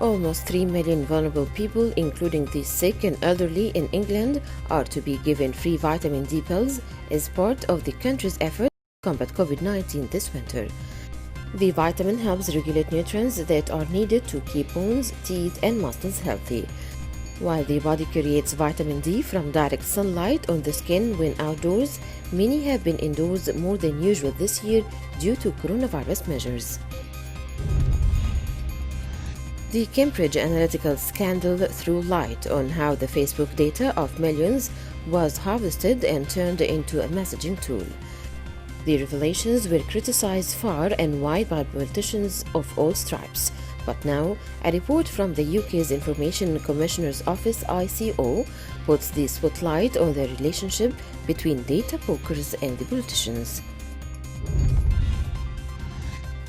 Almost 3 million vulnerable people, including the sick and elderly in England, are to be given free vitamin D pills as part of the country's effort to combat COVID-19 this winter. The vitamin helps regulate nutrients that are needed to keep bones, teeth, and muscles healthy. While the body creates vitamin D from direct sunlight on the skin when outdoors, many have been indoors more than usual this year due to coronavirus measures. The Cambridge Analytica scandal threw light on how the Facebook data of millions was harvested and turned into a messaging tool. The revelations were criticized far and wide by politicians of all stripes, but now a report from the UK's Information Commissioner's Office (ICO) puts the spotlight on the relationship between data brokers and the politicians.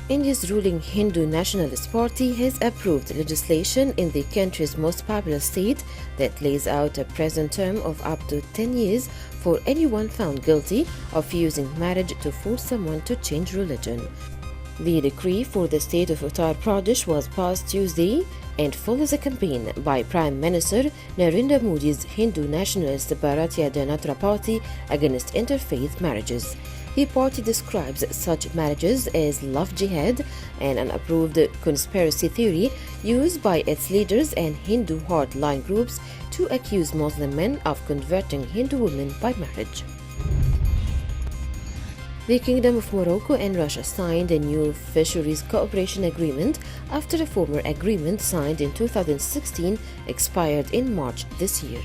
India's ruling Hindu Nationalist Party has approved legislation in the country's most populous state that lays out a prison term of up to 10 years for anyone found guilty of using marriage to force someone to change religion. The decree for the state of Uttar Pradesh was passed Tuesday and follows a campaign by Prime Minister Narendra Modi's Hindu Nationalist Bharatiya Janata Party against interfaith marriages. The party describes such marriages as love jihad, an unapproved conspiracy theory used by its leaders and Hindu hardline groups to accuse Muslim men of converting Hindu women by marriage. The Kingdom of Morocco and Russia signed a new fisheries cooperation agreement after a former agreement signed in 2016 expired in March this year.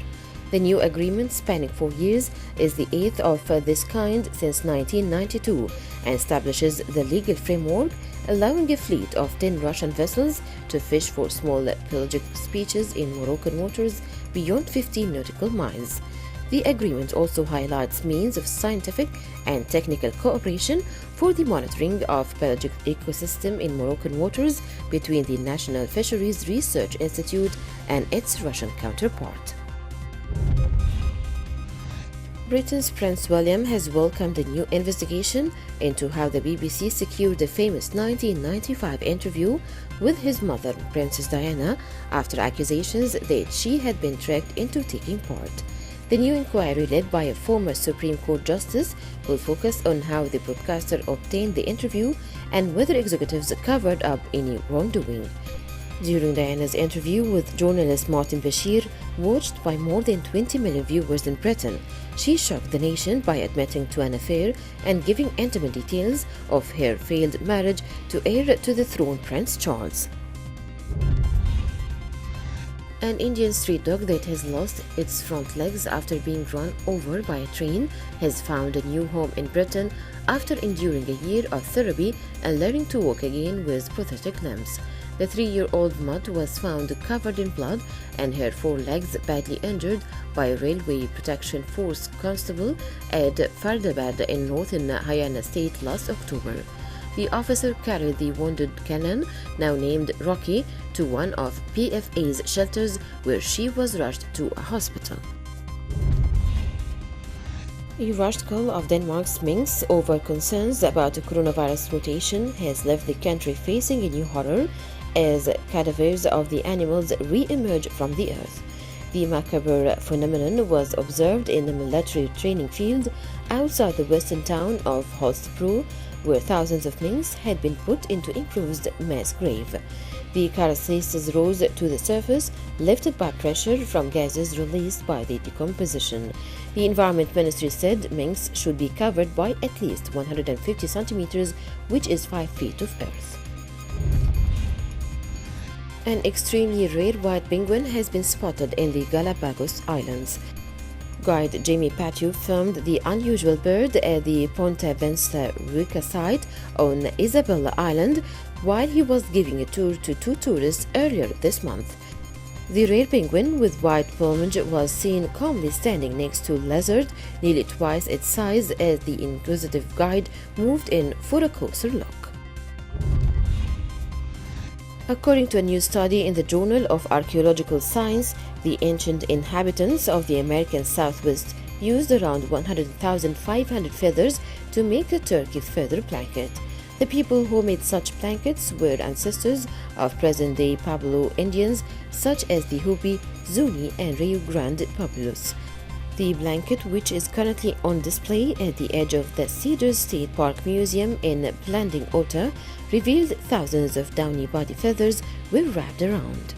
The new agreement, spanning 4 years, is the eighth of this kind since 1992 and establishes the legal framework allowing a fleet of 10 Russian vessels to fish for small pelagic species in Moroccan waters beyond 15 nautical miles. The agreement also highlights means of scientific and technical cooperation for the monitoring of pelagic ecosystem in Moroccan waters between the National Fisheries Research Institute and its Russian counterpart. Britain's Prince William has welcomed a new investigation into how the BBC secured the famous 1995 interview with his mother, Princess Diana, after accusations that she had been tricked into taking part. The new inquiry, led by a former Supreme Court justice, will focus on how the broadcaster obtained the interview and whether executives covered up any wrongdoing. During Diana's interview with journalist Martin Bashir, watched by more than 20 million viewers in Britain, she shocked the nation by admitting to an affair and giving intimate details of her failed marriage to heir to the throne Prince Charles. An Indian street dog that has lost its front legs after being run over by a train has found a new home in Britain after enduring a year of therapy and learning to walk again with prosthetic limbs. The 3-year-old mutt was found covered in blood and her 4 legs badly injured by a Railway Protection Force constable at Faridabad in northern Haryana state last October. The officer carried the wounded canine, now named Rocky, to one of PFA's shelters where she was rushed to a hospital. A rushed cull of Denmark's minks over concerns about the coronavirus mutation has left the country facing a new horror as cadavers of the animals re-emerge from the earth. The macabre phenomenon was observed in the military training field outside the western town of Holstebro, where thousands of minks had been put into improvised mass grave. The carcasses rose to the surface, lifted by pressure from gases released by the decomposition. The Environment Ministry said minks should be covered by at least 150 centimeters, which is 5 feet of earth. An extremely rare white penguin has been spotted in the Galapagos Islands. Guide Jamie Patu filmed the unusual bird at the Ponta Bensta Ruca site on Isabella Island while he was giving a tour to 2 tourists earlier this month. The rare penguin with white plumage was seen calmly standing next to a lizard nearly twice its size as the inquisitive guide moved in for a closer look. According to a new study in the Journal of Archaeological Science, the ancient inhabitants of the American Southwest used around 100,500 feathers to make a turkey feather blanket. The people who made such blankets were ancestors of present-day Pueblo Indians such as the Hopi, Zuni, and Rio Grande Pueblos. The blanket, which is currently on display at the edge of the Cedars State Park Museum in Blanding, Utah, revealed thousands of downy body feathers were wrapped around.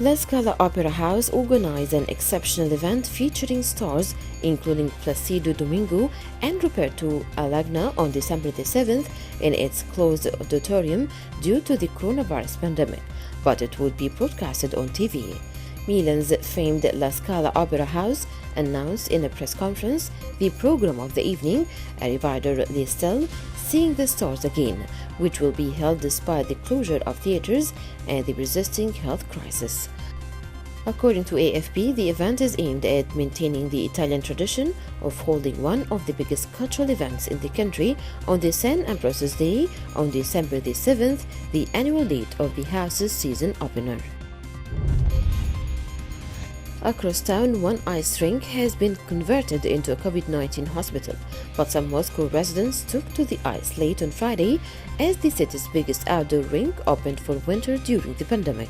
La Scala Opera House organized an exceptional event featuring stars including Placido Domingo and Roberto Alagna on December the 7th in its closed auditorium due to the coronavirus pandemic, but it would be broadcasted on TV. Milan's famed La Scala Opera House announced in a press conference the program of the evening, a Arrivederci L'Estelle, Seeing the Stars Again, which will be held despite the closure of theaters and the resisting health crisis. According to AFP, the event is aimed at maintaining the Italian tradition of holding one of the biggest cultural events in the country on the St. Ambrosius Day on December the 7th, the annual date of the house's season opener. Across town, one ice rink has been converted into a COVID-19 hospital, but some Moscow residents took to the ice late on Friday as the city's biggest outdoor rink opened for winter during the pandemic.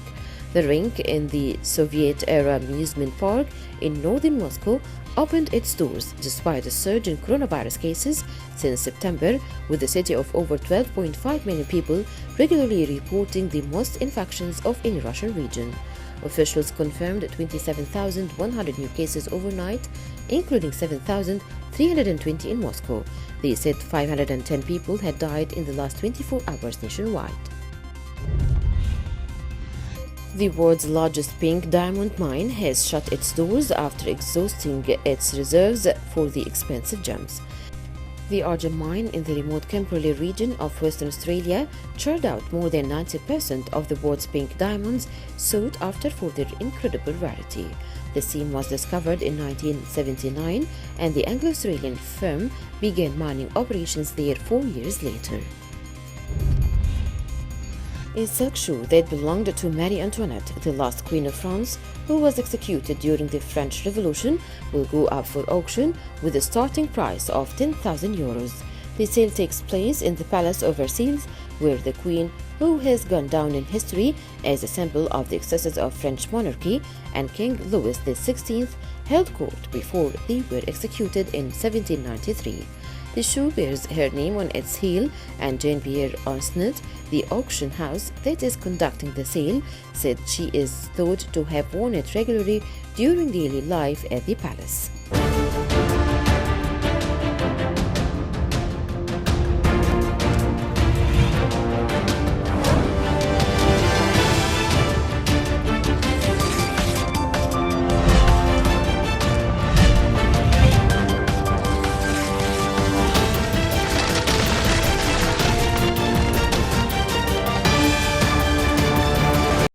The rink in the Soviet-era amusement park in northern Moscow opened its doors despite a surge in coronavirus cases since September, with the city of over 12.5 million people regularly reporting the most infections of any Russian region. Officials confirmed 27,100 new cases overnight, including 7,320 in Moscow. They said 510 people had died in the last 24 hours nationwide. The world's largest pink diamond mine has shut its doors after exhausting its reserves for the expensive gems. The Argem mine in the remote Kimberley region of Western Australia churned out more than 90% of the world's pink diamonds sought after for their incredible rarity. The seam was discovered in 1979 and the Anglo-Australian firm began mining operations there 4 years later. A silk shoe that belonged to Marie Antoinette, the last Queen of France, who was executed during the French Revolution, will go up for auction with a starting price of €10,000. The sale takes place in the Palace of Versailles, where the Queen, who has gone down in history as a symbol of the excesses of French monarchy, and King Louis XVI held court before they were executed in 1793. The shoe bears her name on its heel, and Jean-Pierre Arsenault, the auction house that is conducting the sale, said she is thought to have worn it regularly during daily life at the palace.